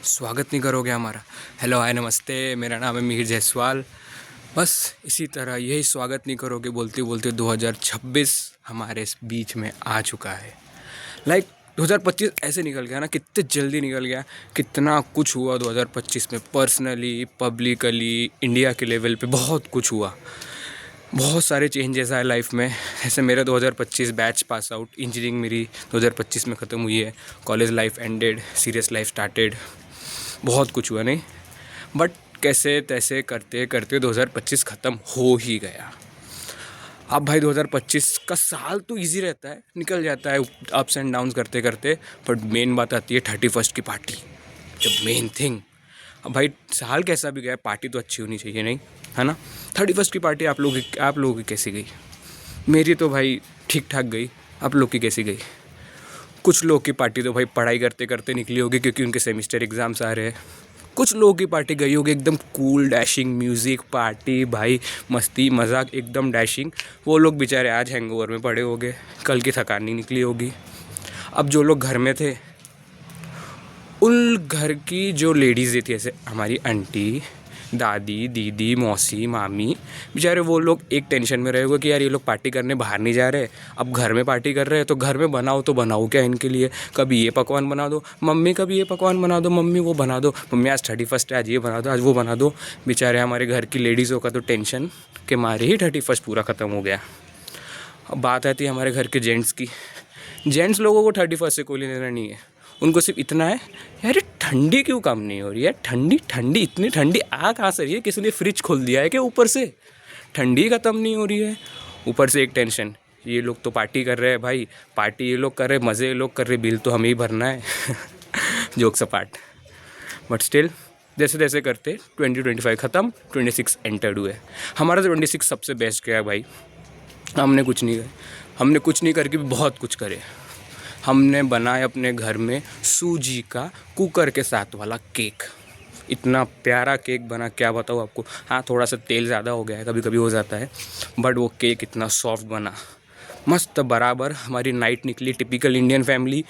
स्वागत नहीं करोगे हमारा। हेलो हाय नमस्ते, मेरा नाम है मिहिर जायसवाल। बस इसी तरह यही स्वागत नहीं करोगे बोलते बोलते 2026 हमारे इस बीच में आ चुका है। 2025 ऐसे निकल गया ना, कितने जल्दी निकल गया। कितना कुछ हुआ 2025 में, पर्सनली, पब्लिकली, इंडिया के लेवल पे बहुत कुछ हुआ। बहुत सारे चेंजेस आए लाइफ में। ऐसे मेरा 2025 बैच पास आउट, इंजीनियरिंग मेरी 2025 में ख़त्म हुई है। College life ended, serious life started. बहुत कुछ हुआ नहीं, बट कैसे तैसे करते करते 2025 ख़त्म हो ही गया। अब भाई 2025 का साल तो इजी रहता है, निकल जाता है अप्स एंड डाउन्स करते करते। बट मेन बात आती है 31st की पार्टी, जब मेन थिंग। अब भाई साल कैसा भी गया, पार्टी तो अच्छी होनी चाहिए, नहीं है ना। 31st की पार्टी आप लोगों की कैसी गई? मेरी तो भाई ठीक ठाक गई। आप लोग की कैसी गई? कुछ लोग की पार्टी तो भाई पढ़ाई करते करते निकली होगी क्योंकि उनके सेमेस्टर एग्ज़ाम्स आ रहे हैं। कुछ लोगों की पार्टी गई होगी एकदम कूल डैशिंग म्यूज़िक पार्टी, भाई मस्ती मजाक एकदम डैशिंग। वो लोग बेचारे आज हैंगओवर में पड़े होंगे, कल की थकान नहीं निकली होगी। अब जो लोग घर में थे, उन घर की जो लेडीज़ थी, जैसे हमारी आंटी, दादी, दीदी, मौसी, मामी, बेचारे वो लोग एक टेंशन में रहे होगे कि यार ये लोग पार्टी करने बाहर नहीं जा रहे, अब घर में पार्टी कर रहे हैं, तो घर में बनाओ तो बनाओ क्या इनके लिए। कभी ये पकवान बना दो मम्मी, कभी ये पकवान बना दो मम्मी, वो बना दो मम्मी, आज 31st है, आज ये बना दो, आज वो बना दो। बेचारे हमारे घर की लेडीज़ों का तो टेंशन के मारे ही 31st पूरा ख़त्म हो गया। अब बात आती है हमारे घर के जेंट्स की। जेंट्स लोगों को 31st से कोई लेना नहीं है। उनको सिर्फ इतना है, यार ये ठंडी क्यों कम नहीं हो रही है, ठंडी ठंडी इतनी ठंडी आ कहाँ से रही है, किसी ने फ्रिज खोल दिया है कि ऊपर से ठंडी ख़त्म नहीं हो रही है। ऊपर से एक टेंशन, ये लोग तो पार्टी कर रहे हैं भाई, पार्टी ये लोग कर रहे हैं, मज़े ये लोग कर रहे हैं, बिल तो हमें ही भरना है। जोक सपाट। बट स्टिल जैसे तैसे करते 2025 ख़त्म, 26 एंटर्ड हुए। हमारा तो 26 सबसे बेस्ट गया भाई। हमने कुछ नहीं करके भी बहुत कुछ करे। हमने बनाया अपने घर में सूजी का कुकर के साथ वाला केक। इतना प्यारा केक बना, क्या बताऊँ आपको। हाँ, थोड़ा सा तेल ज़्यादा हो गया है, कभी कभी हो जाता है, बट वो केक इतना सॉफ्ट बना, मस्त बराबर। हमारी नाइट निकली टिपिकल इंडियन फैमिली।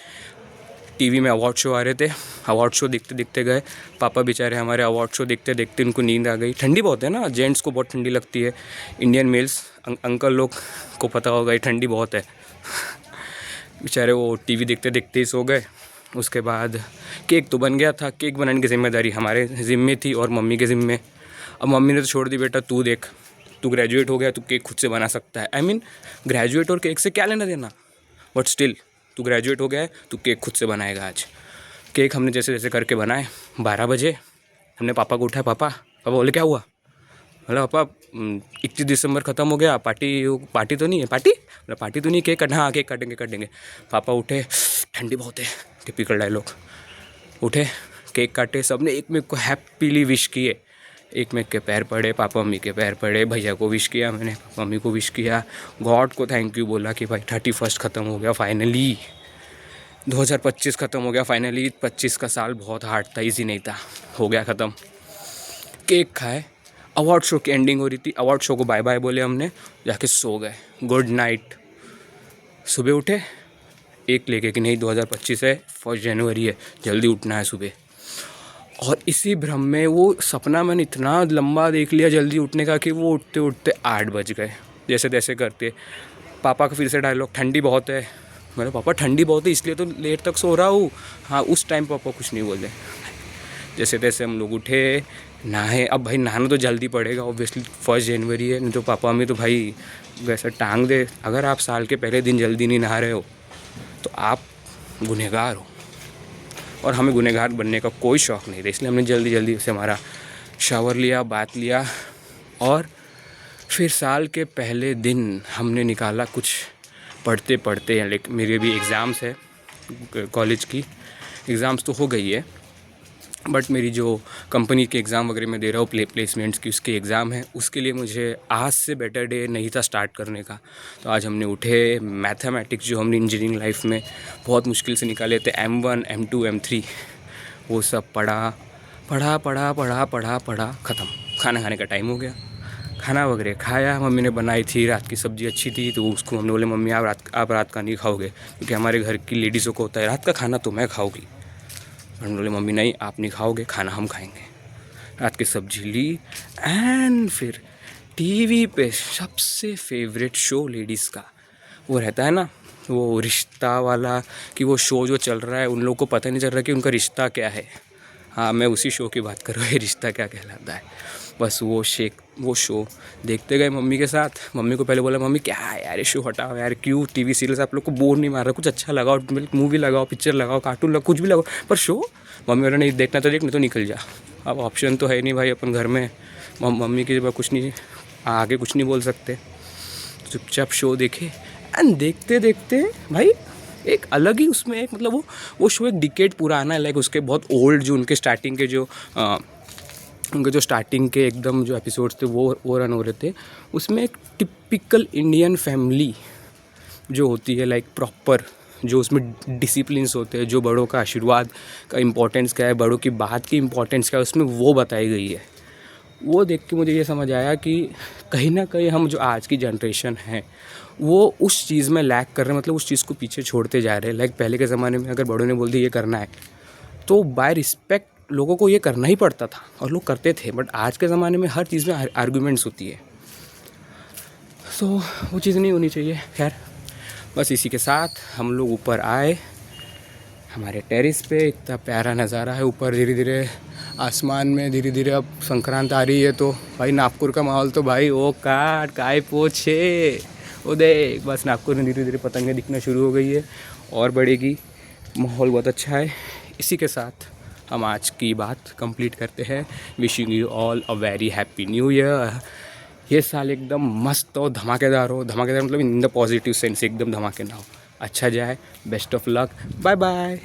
टीवी में अवार्ड शो आ रहे थे, अवार्ड शो देखते देखते गए। पापा बेचारे हमारे अवार्ड शो देखते देखते उनको नींद आ गई। ठंडी बहुत है ना, जेंट्स को बहुत ठंडी लगती है। इंडियन मेल्स अंकल लोग को पता होगा ये ठंडी बहुत है। बेचारे वो टीवी देखते देखते ही सो गए। उसके बाद केक तो बन गया था, केक बनाने की जिम्मेदारी हमारे ज़िम्मे थी और मम्मी के ज़िम्मे। अब मम्मी ने तो छोड़ दी, बेटा तू देख, तू ग्रेजुएट हो गया, तू केक खुद से बना सकता है। आई मीन ग्रेजुएट और केक से क्या लेना देना, बट स्टिल तू ग्रेजुएट हो गया है, तू केक खुद से बनाएगा आज। केक हमने जैसे जैसे करके बनाए। 12 बजे हमने पापा को उठाया। पापा बोले क्या हुआ? बोला पापा 31 दिसंबर ख़त्म हो गया, पार्टी तो नहीं है। पार्टी तो नहीं, केक कटना, हाँ केक काटेंगे। पापा उठे, ठंडी बहुत है, टिपिकल डायलॉग। उठे, केक काटे, सब ने एक में को हैप्पीली विश किए। एक में के पैर पड़े, पापा मम्मी के पैर पड़े, भैया को विश किया मैंने, पापा मम्मी को विश किया, गॉड को थैंक यू बोला कि भाई 31st ख़त्म हो गया फाइनली। 2025 ख़त्म हो गया फाइनली। 25 का साल बहुत हार्ड था, ईजी नहीं था, हो गया ख़त्म। केक खाए, अवार्ड शो की एंडिंग हो रही थी, अवार्ड शो को बाय बाय बोले हमने, जाके सो गए, गुड नाइट। सुबह उठे, एक लेके कि नहीं 2025 है, 1 जनवरी है, जल्दी उठना है सुबह। और इसी भ्रम में वो सपना मैंने इतना लंबा देख लिया जल्दी उठने का कि वो उठते उठते 8 बज गए। जैसे तैसे करते पापा का फिर से डायलॉग, ठंडी बहुत है। मैंने पापा ठंडी बहुत है इसलिए तो लेट तक सो रहा हूँ। हाँ, उस टाइम पापा कुछ नहीं बोले। जैसे तैसे हम लोग उठे, नहाए। अब भाई नहाना तो जल्दी पड़ेगा, ऑब्वियसली 1 जनवरी है, नहीं तो पापा मम्मी तो भाई वैसा टांग दे। अगर आप साल के पहले दिन जल्दी नहीं नहा रहे हो तो आप गुनहगार हो, और हमें गुनहगार बनने का कोई शौक़ नहीं था। इसलिए हमने जल्दी जल्दी से हमारा शावर लिया, बात लिया, और फिर साल के पहले दिन हमने निकाला कुछ पढ़ते पढ़ते। लेकिन मेरे भी एग्ज़ाम्स है, कॉलेज की एग्ज़ाम्स तो हो गई है, बट मेरी जो कंपनी के एग्ज़ाम वगैरह मैं दे रहा हूँ प्लेसमेंट्स की, उसके एग्ज़ाम है। उसके लिए मुझे आज से बेटर डे नहीं था स्टार्ट करने का। तो आज हमने उठे, मैथमेटिक्स जो हमने इंजीनियरिंग लाइफ में बहुत मुश्किल से निकाले थे, M1 M2 M3, वो सब पढ़ा, ख़त्म। खाना खाने का टाइम हो गया, खाना वगैरह खाया। मम्मी ने बनाई थी, रात की सब्ज़ी अच्छी थी, तो उसको हमने बोले मम्मी आप रात का नहीं खाओगे, क्योंकि हमारे घर की लेडीज़ों को होता है रात का खाना तो मैं खाऊँगी। हम बोले मम्मी नहीं आप नहीं खाओगे, खाना हम खाएंगे। रात की सब्जी ली एंड फिर टीवी पे सबसे फेवरेट शो लेडीज़ का वो रहता है ना, वो रिश्ता वाला, कि वो शो जो चल रहा है उन लोगों को पता नहीं चल रहा कि उनका रिश्ता क्या है। हाँ, मैं उसी शो की बात कर रहा हूँ, ये रिश्ता क्या कहलाता है। बस वो शो देखते गए मम्मी के साथ। मम्मी को पहले बोला मम्मी क्या है यार ये शो हटाओ यार, क्यों टीवी सीरियल्स आप लोग को बोर नहीं मार रहा, कुछ अच्छा लगाओ, मूवी लगाओ, पिक्चर लगाओ, कार्टून लगाओ, कुछ भी लगाओ, पर शो। मम्मी बोला नहीं देखना तो देख, नहीं तो निकल जा। अब ऑप्शन तो है नहीं भाई अपन घर में, मम्मी की जगह कुछ नहीं, आगे कुछ नहीं बोल सकते। चुपचाप शो देखे एंड देखते देखते भाई एक अलग ही उसमें एक मतलब वो शो एक डिकेड पुराना है, लाइक उसके बहुत ओल्ड जो उनके स्टार्टिंग के उनके जो स्टार्टिंग के एकदम जो एपिसोड्स थे वो रन हो रहे थे। उसमें एक टिपिकल इंडियन फैमिली जो होती है, लाइक प्रॉपर जो उसमें डिसिप्लिन्स होते हैं, जो बड़ों का आशीर्वाद का इम्पोर्टेंस क्या है, बड़ों की बात की इम्पोर्टेंस क्या है, उसमें वो बताई गई है। वो देख के मुझे ये समझ आया कि कहीं ना कहीं हम जो आज की जनरेशन है वो उस चीज़ में लैक कर रहे हैं, मतलब उस चीज़ को पीछे छोड़ते जा रहे हैं। लाइक पहले के ज़माने में अगर बड़ों ने बोल दिया ये करना है तो बाय रिस्पेक्ट लोगों को ये करना ही पड़ता था और लोग करते थे। बट आज के ज़माने में हर चीज़ में आर्गूमेंट्स होती है, सो वो चीज़ नहीं होनी चाहिए। खैर बस इसी के साथ हम लोग ऊपर आए, हमारे टेरिस पे इतना प्यारा नज़ारा है। ऊपर धीरे धीरे आसमान में धीरे धीरे अब संक्रांत आ रही है, तो भाई नागपुर का माहौल तो भाई ओ काट काय पोछे ओ देख, बस नागपुर में धीरे धीरे पतंगें दिखना शुरू हो गई है और बढ़ेगी। माहौल बहुत अच्छा है। इसी के साथ हम आज की बात कंप्लीट करते हैं। Wishing you all a very happy new year. ये साल एकदम मस्त हो, धमाकेदार हो। धमाकेदार मतलब इन द पॉजिटिव सेंस, एकदम धमाके ना हो, अच्छा जाए। Best of luck, bye bye.